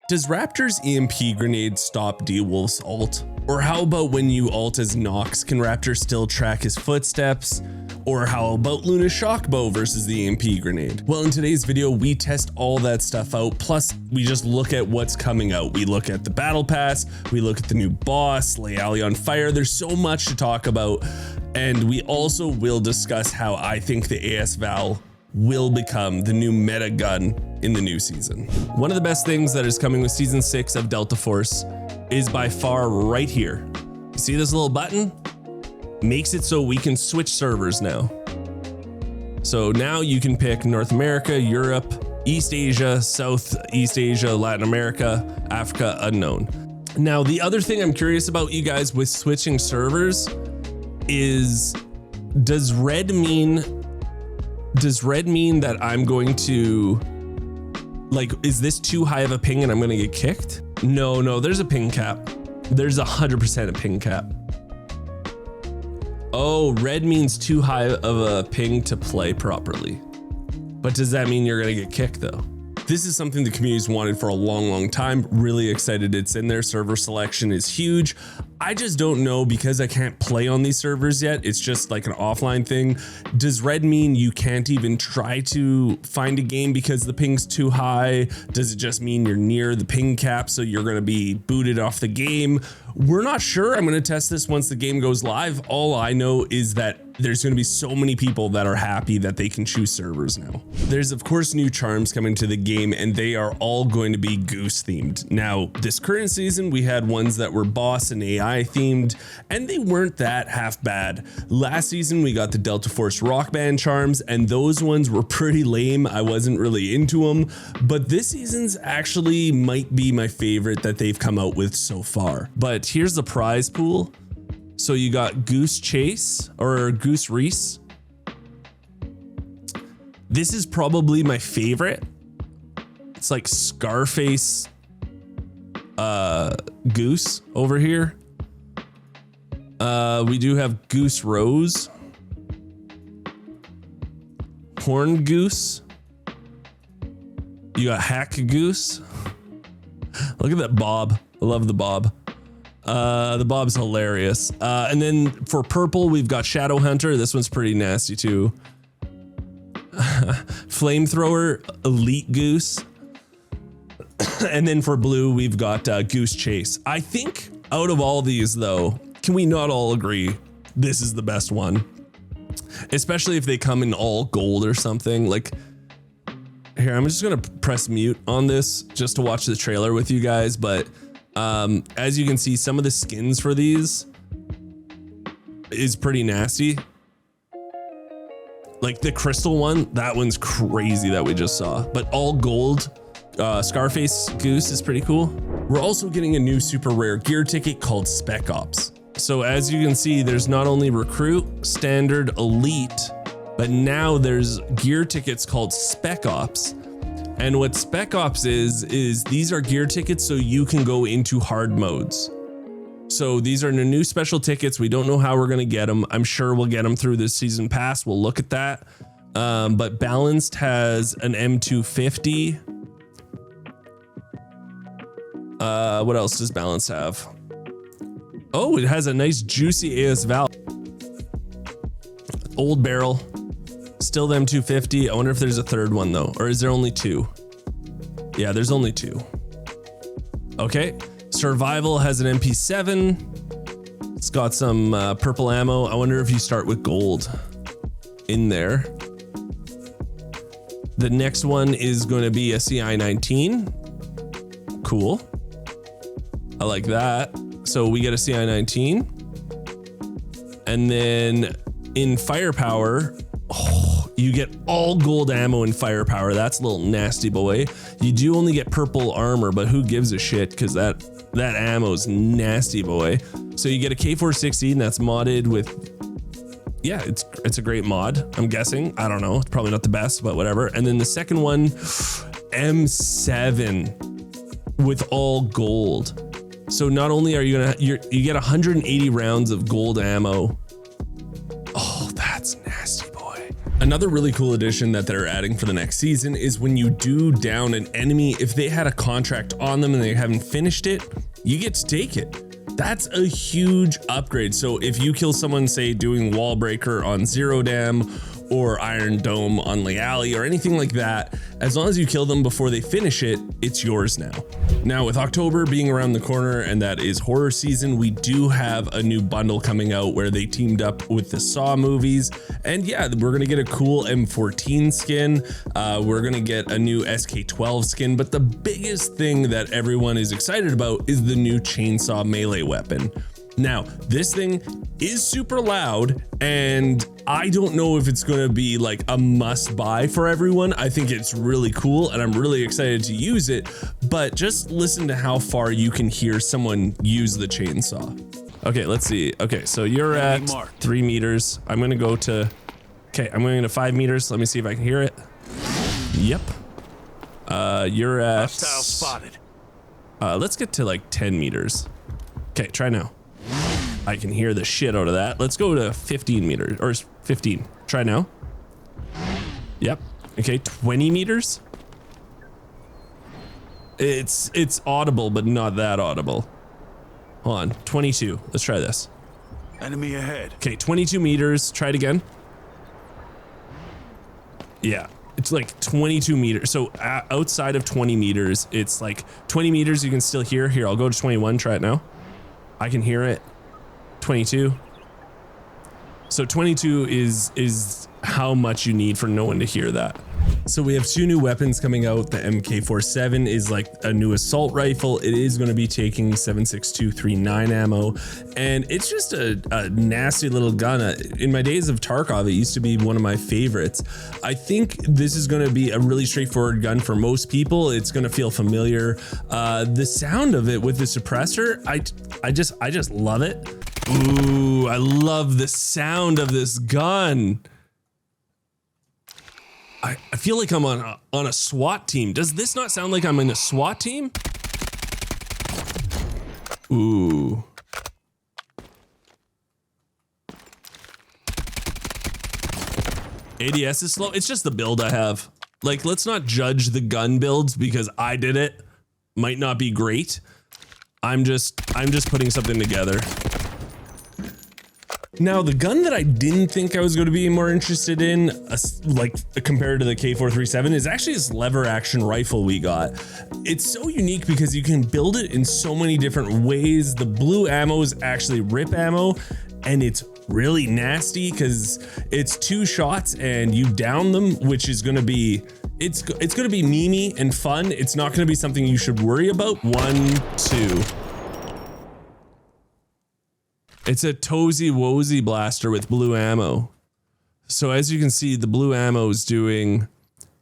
Does Raptor's EMP grenade stop D-Wolf's ult? Or how about when you ult as Nox, can Raptor still track his footsteps? Or how about Luna's Shockbow versus the EMP grenade? Well, in today's video, we test all that stuff out. Plus, we just look at what's coming out. We look at the battle pass, we look at the new boss, Lay Ali on Fire. There's so much to talk about. And we also will discuss how I think the AS Val will become the new meta gun in the new season. One of the best things that is coming with season 6 of Delta Force is by far right here. You see this little button? Makes it so we can switch servers now. So now you can pick North America, Europe, East Asia, Southeast Asia, Latin America, Africa, unknown. Now, the other thing I'm curious about, you guys, with switching servers is, does red mean that I'm going to, like, is this too high of a ping and I'm gonna get kicked? No, there's a ping cap. There's 100% a ping cap. Oh, red means too high of a ping to play properly. But does that mean you're gonna get kicked though? This is something the community's wanted for a long time. Really excited it's in there. Server selection is huge. I just don't know, because I can't play on these servers yet. It's just like an offline thing. Does red mean you can't even try to find a game because the ping's too high? Does it just mean you're near the ping cap, so you're gonna be booted off the game? We're not sure. I'm gonna test this once the game goes live. All I know is that there's gonna be so many people that are happy that they can choose servers now. There's of course new charms coming to the game, and they are all going to be Goose themed. Now, this current season, we had ones that were boss and AI themed, and they weren't that half bad. Last season, we got the Delta Force Rock Band charms, and those ones were pretty lame. I wasn't really into them, but this season's actually might be my favorite that they've come out with so far. But here's the prize pool. So you got Goose Chase or Goose Reese. This is probably my favorite. It's like Scarface Goose over here. We do have Goose Rose, Horn Goose. You got Hack Goose. Look at that bob. I love the bob. The bob's hilarious. And then for purple, we've got Shadow Hunter. This one's pretty nasty too. Flamethrower, Elite Goose. And then for blue, we've got Goose Chase. I think out of all these though, can we not all agree this is the best one? Especially if they come in all gold or something. Like, here, I'm just gonna press mute on this just to watch the trailer with you guys. But as you can see, some of the skins for these is pretty nasty. Like the crystal one, that one's crazy that we just saw. But all gold Scarface Goose is pretty cool. We're also getting a new super rare gear ticket called Spec Ops. So as you can see, there's not only recruit, standard, elite, but now there's gear tickets called Spec Ops. And what Spec Ops is these are gear tickets so you can go into hard modes. So these are the new special tickets. We don't know how we're gonna get them. I'm sure we'll get them through this season pass. We'll look at that. But Balanced has an M250. What else does Balanced have? Oh, it has a nice juicy AS Val. Old barrel. Still the M250. I wonder if there's a third one though, or is there only two? Yeah, there's only two. Okay, Survival has an MP7. It's got some purple ammo. I wonder if you start with gold in there. The next one is going to be a CI-19. Cool. I like that. So we get a CI-19. And then in Firepower, you get all gold ammo in Firepower. That's a little nasty boy. You do only get purple armor, but who gives a shit? Because that ammo's nasty boy. So you get a K416 that's modded with, yeah, it's a great mod, I'm guessing. I don't know, it's probably not the best, but whatever. And then the second one, M7 with all gold. So not only are you get 180 rounds of gold ammo. Oh, that's nasty boy. Another really cool addition that they're adding for the next season is when you do down an enemy, if they had a contract on them and they haven't finished it, you get to take it. That's a huge upgrade. So if you kill someone, say doing Wall Breaker on Zero Dam or Iron Dome on Leali or anything like that, as long as you kill them before they finish it, it's yours now. Now with October being around the corner and that is horror season, we do have a new bundle coming out where they teamed up with the Saw movies. And yeah, we're gonna get a cool M14 skin. We're gonna get a new SK12 skin, but the biggest thing that everyone is excited about is the new chainsaw melee weapon. Now, this thing is super loud and I don't know if it's going to be like a must buy for everyone. I think it's really cool and I'm really excited to use it, but just listen to how far you can hear someone use the chainsaw. Okay, let's see. Okay, so you're at 3 meters. I'm going to go to, okay, I'm going to 5 meters. Let me see if I can hear it. Yep. You're at, hostile spotted. Let's get to like 10 meters. Okay, try now. I can hear the shit out of that. Let's go to 15 meters or 15. Try now. Yep. Okay, 20 meters. It's audible, but not that audible. Hold on, 22. Let's try this. Enemy ahead. Okay, 22 meters. Try it again. Yeah, it's like 22 meters. So outside of 20 meters, it's like 20 meters you can still hear. Here, I'll go to 21. Try it now. I can hear it. 22. So 22 is how much you need for no one to hear that. So we have 2 new weapons coming out. The MK47 is like a new assault rifle. It is going to be taking 7.6239 ammo, and it's just a nasty little gun. In my days of Tarkov, it used to be one of my favorites. I think this is going to be a really straightforward gun for most people. It's going to feel familiar. The sound of it with the suppressor, I just love it. Ooh, I love the sound of this gun. I feel like I'm on a SWAT team. Does this not sound like I'm in a SWAT team? Ooh. ADS is slow. It's just the build I have. Like, let's not judge the gun builds because I did it. Might not be great. I'm just putting something together. Now, the gun that I didn't think I was going to be more interested in, like compared to the K437, is actually this lever action rifle we got. It's so unique because you can build it in so many different ways. The blue ammo is actually rip ammo, and it's really nasty because it's 2 shots and you down them, which is going to be, it's going to be memey and fun. It's not going to be something you should worry about. 1, 2. It's a Tozy Wozy blaster with blue ammo. So as you can see, the blue ammo is doing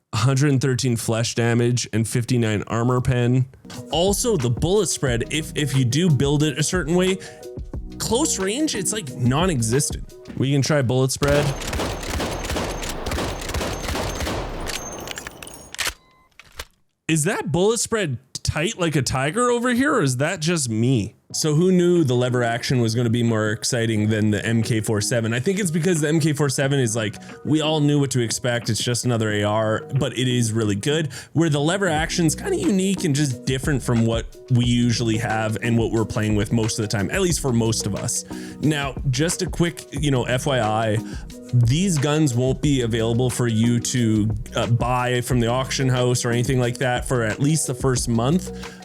113 flesh damage and 59 armor pen. Also, the bullet spread, if you do build it a certain way, close range, it's like non-existent. We can try bullet spread. Is that bullet spread tight like a tiger over here, or is that just me? So who knew the lever action was going to be more exciting than the MK47? I think it's because the MK47 is like, we all knew what to expect. It's just another AR, but it is really good. Where the lever action is kind of unique and just different from what we usually have and what we're playing with most of the time, at least for most of us. Now, just a quick, FYI, these guns won't be available for you to buy from the auction house or anything like that for at least the first month.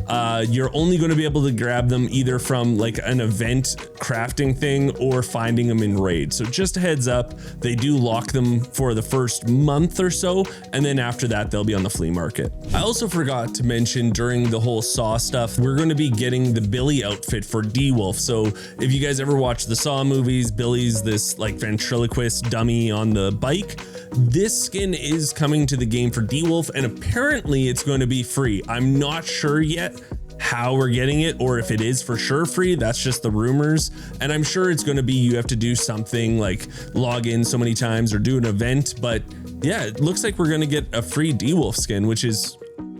You're only going to be able to grab them either from like an event crafting thing or finding them in raid. So just a heads up, they do lock them for the first month or so, and then after that they'll be on the flea market. I also forgot to mention during the whole Saw stuff, we're going to be getting the Billy outfit for D-Wolf. So if you guys ever watch the Saw movies, Billy's this like ventriloquist dummy on the bike. This skin is coming to the game for D-Wolf, and apparently it's going to be free. I'm not sure yet how we're getting it, or if it is for sure free. That's just the rumors, and I'm sure it's going to be you have to do something like log in so many times or do an event. But yeah, it looks like we're going to get a free D-Wolf skin, which is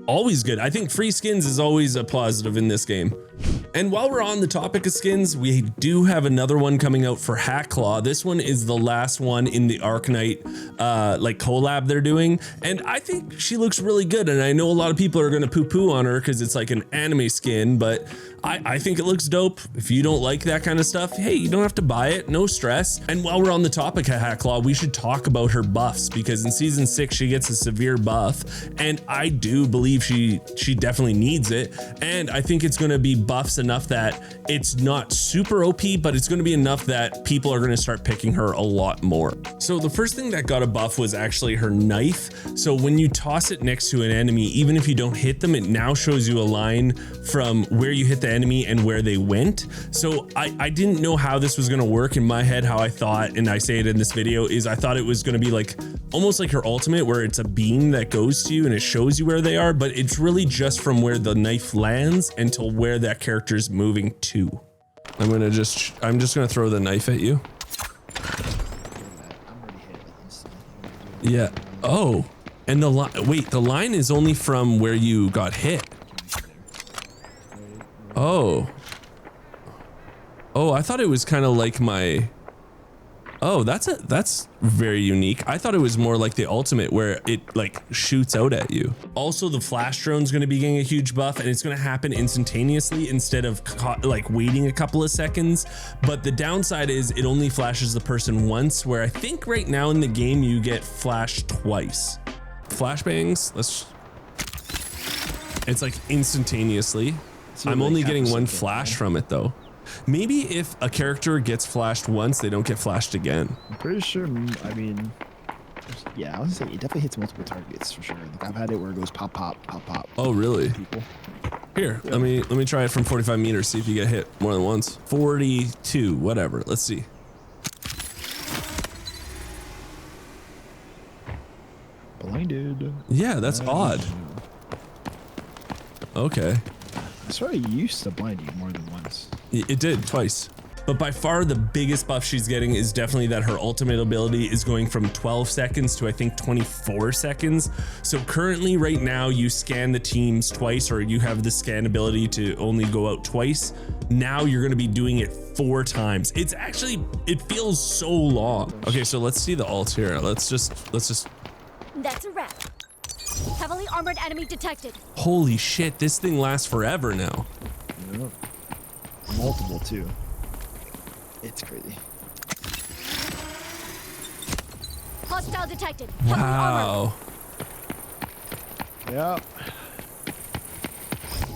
always good. I think free skins is always a positive in this game. And while we're on the topic of skins, we do have another one coming out for Hackclaw. This one is the last one in the Arknight like collab they're doing. And I think she looks really good. And I know a lot of people are gonna poo-poo on her because it's like an anime skin, but I think it looks dope. If you don't like that kind of stuff, hey, you don't have to buy it, no stress. And while we're on the topic of Hackclaw, we should talk about her buffs because in season 6, she gets a severe buff. And I do believe she definitely needs it. And I think it's gonna be buffs enough that it's not super OP, but it's gonna be enough that people are gonna start picking her a lot more. So the first thing that got a buff was actually her knife. So when you toss it next to an enemy, even if you don't hit them, it now shows you a line from where you hit the enemy and where they went. So I didn't know how this was gonna work. In my head, how I thought, and I say it in this video, is I thought it was gonna be like almost like her ultimate where it's a beam that goes to you and it shows you where they are, but it's really just from where the knife lands until where that character is moving to. I'm just gonna throw the knife at you. Yeah. Oh, and the line is only from where you got hit. Oh, I thought it was kind of like my, oh, that's very unique. I thought it was more like the ultimate where it like shoots out at you. Also, the flash drone is going to be getting a huge buff and it's going to happen instantaneously instead of like waiting a couple of seconds. But the downside is it only flashes the person once, where I think right now in the game you get flashed twice. Flashbangs, it's like instantaneously. I'm only getting one flash from it though. Maybe if a character gets flashed once, they don't get flashed again. I'm pretty sure, I mean, yeah, I was gonna say it definitely hits multiple targets for sure. Like I've had it where it goes pop, pop, pop, pop. Oh, really? People. Here, yeah. let me try it from 45 meters, see if you get hit more than once. 42, whatever, let's see. Blinded. Yeah, that's odd. Okay. I swear I used to blind you more than once. It did, twice. But by far the biggest buff she's getting is definitely that her ultimate ability is going from 12 seconds to I think 24 seconds. So currently right now you scan the teams twice, or you have the scan ability to only go out twice. Now you're gonna be doing it 4 times. It's actually, it feels so long. Okay, so let's see the ult here. Let's just. That's a wrap. Heavily armored enemy detected. Holy shit, this thing lasts forever now. Yeah. Multiple too. It's crazy. Hostile detected. Wow. Yeah.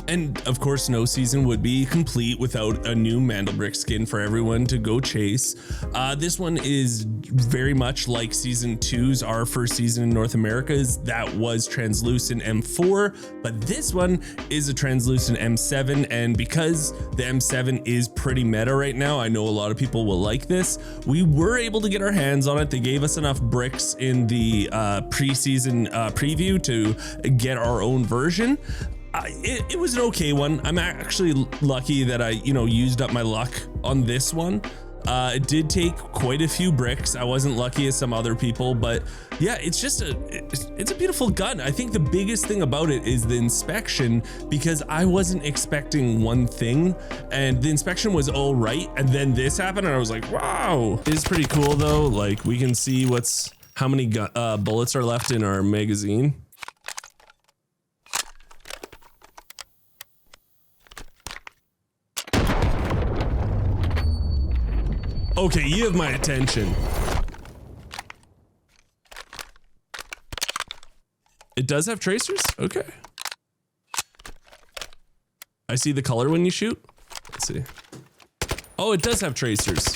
And of course, no season would be complete without a new MandleBrick skin for everyone to go chase. This one is very much like season 2's, our first season in North America's. That was translucent M4, but this one is a translucent M7. And because the M7 is pretty meta right now, I know a lot of people will like this. We were able to get our hands on it. They gave us enough bricks in the preseason preview to get our own version. It was an okay one. I'm actually lucky that I, used up my luck on this one. It did take quite a few bricks. I wasn't lucky as some other people, but yeah, it's just it's a beautiful gun. I think the biggest thing about it is the inspection, because I wasn't expecting one thing and the inspection was all right. And then this happened and I was like, wow. It's pretty cool though. Like we can see how many bullets are left in our magazine. Okay, you have my attention. It does have tracers? Okay. I see the color when you shoot. Let's see. Oh, it does have tracers.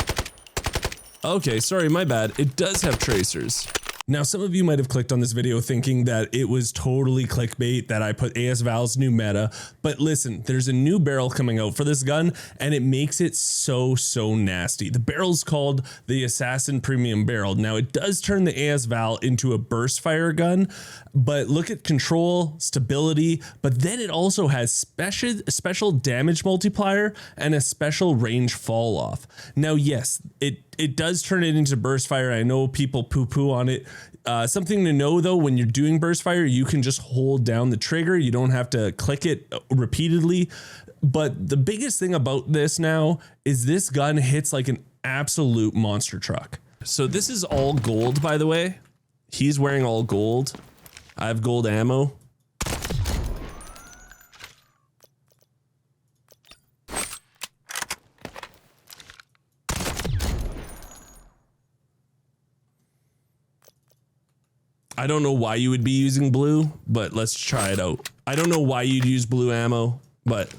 Okay, sorry, my bad. It does have tracers. Now, some of you might have clicked on this video thinking that it was totally clickbait, that I put AS Val's new meta, but listen, there's a new barrel coming out for this gun and it makes it so nasty. The barrel's called the Assassin Premium Barrel. Now, it does turn the AS Val into a burst fire gun, but look at control, stability, but then it also has special damage multiplier and a special range fall off. Now, yes, it does turn it into burst fire. I know people poo-poo on it. Something to know though, when you're doing burst fire, you can just hold down the trigger. You don't have to click it repeatedly. But the biggest thing about this now is this gun hits like an absolute monster truck. So this is all gold, by the way. He's wearing all gold. I have gold ammo. I don't know why you would be using blue, but let's try it out. I don't know why you'd use blue ammo, but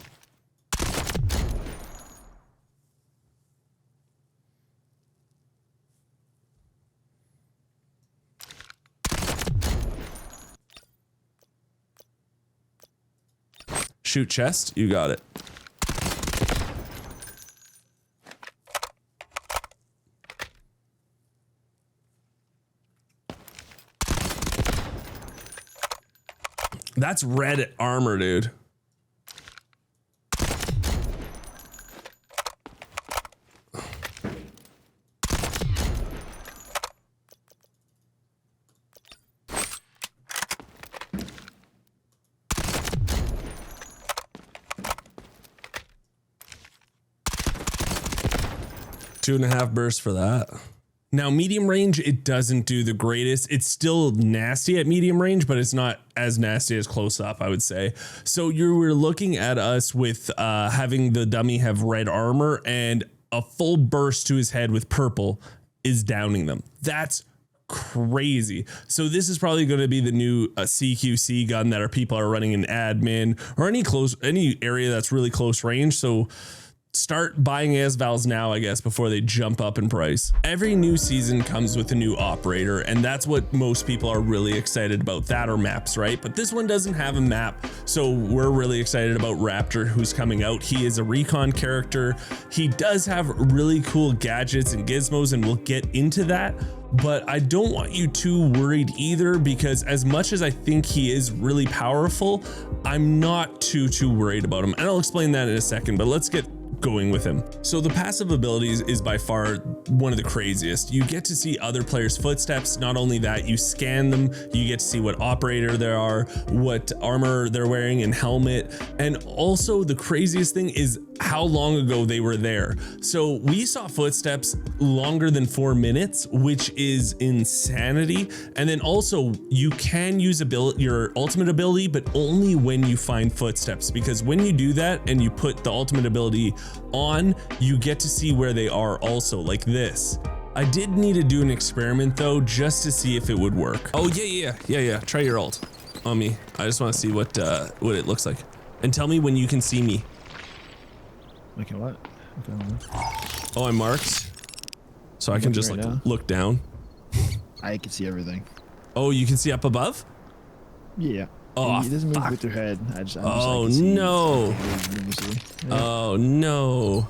shoot chest, you got it. That's red armor, dude. Two and a half bursts for that. Now, medium range, it doesn't do the greatest. It's still nasty at medium range, but it's not as nasty as close up, I would say. So you were looking at us with having the dummy have red armor, and a full burst to his head with purple is downing them. That's crazy. So this is probably going to be the new CQC gun that our people are running in admin or any area that's really close range. So start buying ASVALs now, I guess, before they jump up in price. Every new season comes with a new operator, and that's what most people are really excited about, that or maps, right? But this one doesn't have a map, so we're really excited about Raptor, who's coming out. He is a recon character. He does have really cool gadgets and gizmos, and we'll get into that. But I don't want you too worried either, because as much as I think he is really powerful, I'm not too worried about him. And I'll explain that in a second, but let's get going with him. So the passive abilities is by far one of the craziest. You get to see other players' footsteps. Not only that, you scan them, you get to see what operator there are, what armor they're wearing and helmet. And also the craziest thing is how long ago they were there. So we saw footsteps longer than 4 minutes, which is insanity. And then also you can use your ultimate ability, but only when you find footsteps, because when you do that and you put the ultimate ability on, you get to see where they are also, like this. I did need to do an experiment though, just to see if it would work. Oh yeah. Try your ult on me. I just want to see what it looks like, and tell me when you can see me. Okay, what? Okay. Oh, I'm marked, so I can just like look down. I can see everything. Oh, you can see up above? Yeah. Oh, it doesn't move with your head. Oh no. Oh no.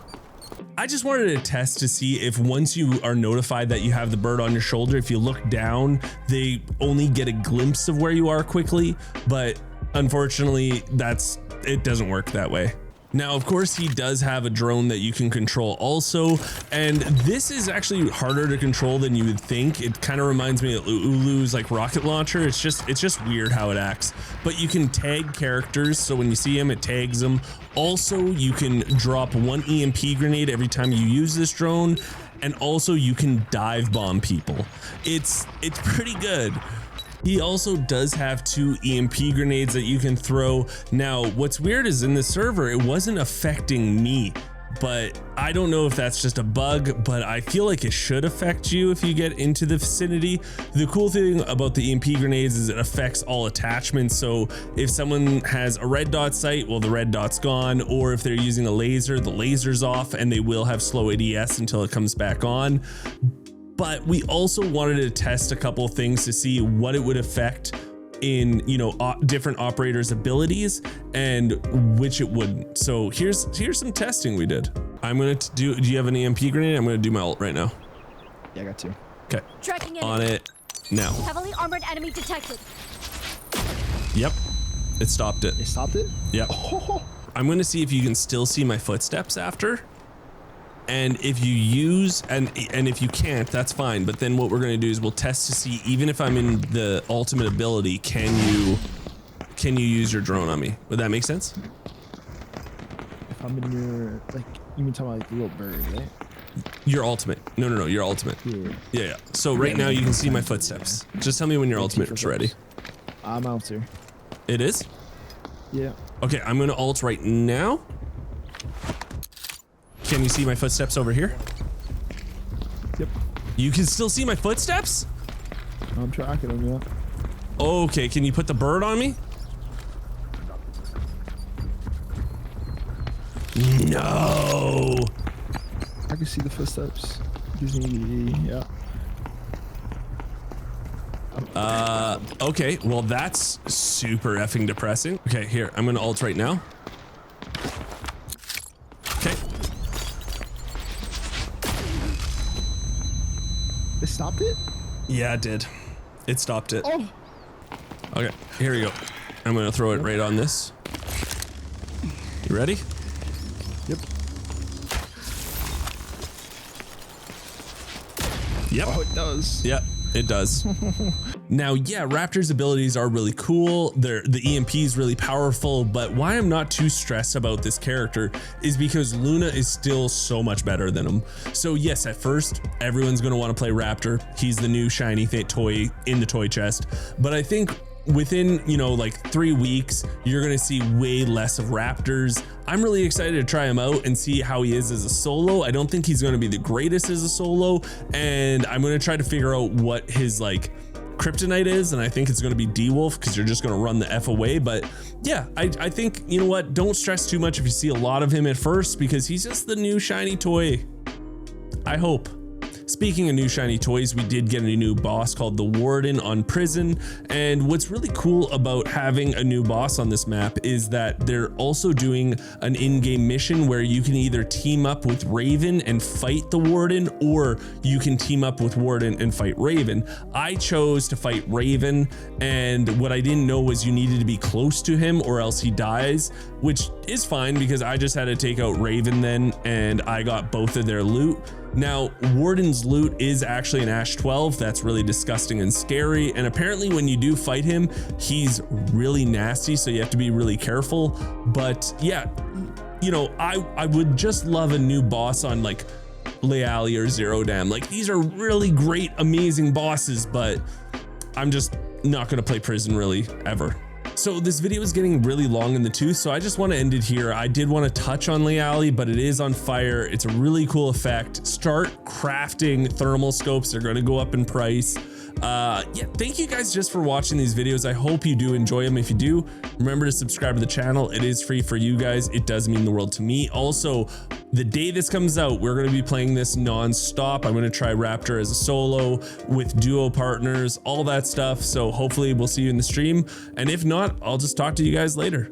I just wanted to test to see if once you are notified that you have the bird on your shoulder, if you look down, they only get a glimpse of where you are quickly. But unfortunately, it doesn't work that way. Now, of course, he does have a drone that you can control also, and this is actually harder to control than you would think. It kind of reminds me of Ulu's like rocket launcher. It's just weird how it acts. But you can tag characters, so when you see him, it tags them. Also, you can drop 1 EMP grenade every time you use this drone, and also you can dive bomb people. It's pretty good. He also does have 2 EMP grenades that you can throw. Now, what's weird is in the server, it wasn't affecting me, but I don't know if that's just a bug, but I feel like it should affect you if you get into the vicinity. The cool thing about the EMP grenades is it affects all attachments. So if someone has a red dot sight, well, the red dot's gone, or if they're using a laser, the laser's off, and they will have slow ADS until it comes back on. But we also wanted to test a couple of things to see what it would affect in, you know, different operators' abilities and which it wouldn't. So here's some testing we did. I'm gonna do you have an EMP grenade? I'm gonna do my ult right now. Yeah, I got 2. Okay. Tracking On it now. Heavily armored enemy detected. Yep. It stopped it. It stopped it? Yep. I'm gonna see if you can still see my footsteps after. And if you use, and if you can't, that's fine. But then what we're gonna do is we'll test to see, even if I'm in the ultimate ability, can you use your drone on me? Would that make sense? If I'm in your, like, you mean talking about like the little bird, right? Your ultimate. No, your ultimate. Yeah. So right now you can see my footsteps. Just tell me when your ultimate's ready. I'm out here. It is? Yeah. Okay, I'm gonna ult right now. Can you see my footsteps over here? Yep. You can still see my footsteps? I'm tracking them, yeah. Okay, can you put the bird on me? No. I can see the footsteps. Gives me, yeah. Okay, well that's super effing depressing. Okay, here, I'm gonna ult right now. Okay. They stopped it? Yeah, it did. It stopped it. Oh. Okay, here we go. I'm gonna throw it right on this. You ready? Yep. Yep. Oh, it does. Yep, it does. Now, yeah, Raptor's abilities are really cool. The EMP is really powerful, but why I'm not too stressed about this character is because Luna is still so much better than him. So yes, at first, everyone's gonna wanna play Raptor. He's the new shiny toy in the toy chest. But I think within, you know, like 3 weeks, you're gonna see way less of Raptors. I'm really excited to try him out and see how he is as a solo. I don't think he's gonna be the greatest as a solo, and I'm gonna try to figure out what his like kryptonite is, and I think it's going to be D-Wolf because you're just going to run the F away. But yeah, I think, you know what, don't stress too much if you see a lot of him at first because he's just the new shiny toy, I hope. Speaking of new shiny toys, we did get a new boss called the Warden on Prison, and what's really cool about having a new boss on this map is that they're also doing an in-game mission where you can either team up with Raven and fight the Warden, or you can team up with Warden and fight Raven. I chose to fight Raven, and what I didn't know was you needed to be close to him or else he dies, which is fine because I just had to take out Raven then, and I got both of their loot. Now, Warden's loot is actually an Ash 12. That's really disgusting and scary. And apparently when you do fight him, he's really nasty. So you have to be really careful. But yeah, you know, I would just love a new boss on like Leali or Zero Dam. Like these are really great, amazing bosses, but I'm just not going to play Prison really ever. So this video is getting really long in the tooth, so I just want to end it here. I did want to touch on Leali, but it is on fire. It's a really cool effect. Start crafting thermal scopes. They're going to go up in price. Yeah, thank you guys just for watching these videos. I hope you do enjoy them. If you do, remember to subscribe to the channel. It is free for you guys. It does mean the world to me. Also, the day this comes out, we're going to be playing this non-stop. I'm going to try Raptor as a solo with duo partners, all that stuff. So hopefully we'll see you in the stream. And if not, I'll just talk to you guys later.